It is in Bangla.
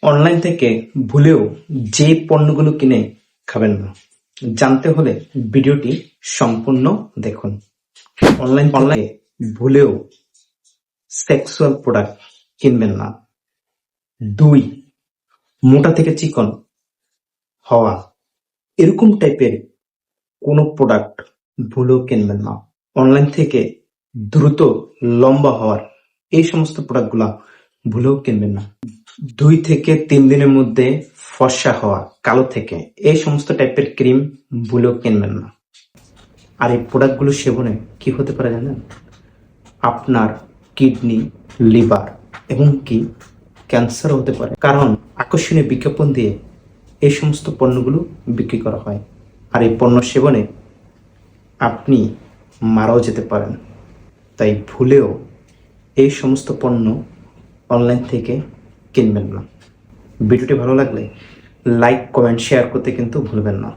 অনলাইন থেকে ভুলেও যে পণ্যগুলো কিনে খাবেন না। জানতে হলে ভিডিওটি সম্পূর্ণ দেখুন। অনলাইন ভুলেও সেক্সুয়াল প্রোডাক্ট কিনবেন না। 2, মোটা থেকে চিকন হওয়া এরকম টাইপের কোনো প্রোডাক্ট ভুলেও কিনবেন না। অনলাইন থেকে দ্রুত লম্বা হওয়ার এই সমস্ত প্রোডাক্টগুলা ভুলেও কিনবেন না। 2 থেকে 3 দিনের মধ্যে ফর্সা হওয়া, কালো থেকে এই সমস্ত টাইপের ক্রিম ভুলেও কিনবেন না। আর এই প্রোডাক্টগুলো সেবনে কি হতে পারে জানেন? আপনার কিডনি, লিভার এবং কি ক্যান্সারও হতে পারে, কারণ আকর্ষণীয় বিজ্ঞাপন দিয়ে এই সমস্ত পণ্যগুলো বিক্রি করা হয়। আর এই পণ্য সেবনে আপনি মারাও যেতে পারেন। তাই ভুলেও এই সমস্ত পণ্য অনলাইন থেকে কিনবেন না। ভিডিওটি ভালো লাগলে লাইক, কমেন্ট, শেয়ার করতে কিন্তু ভুলবেন না।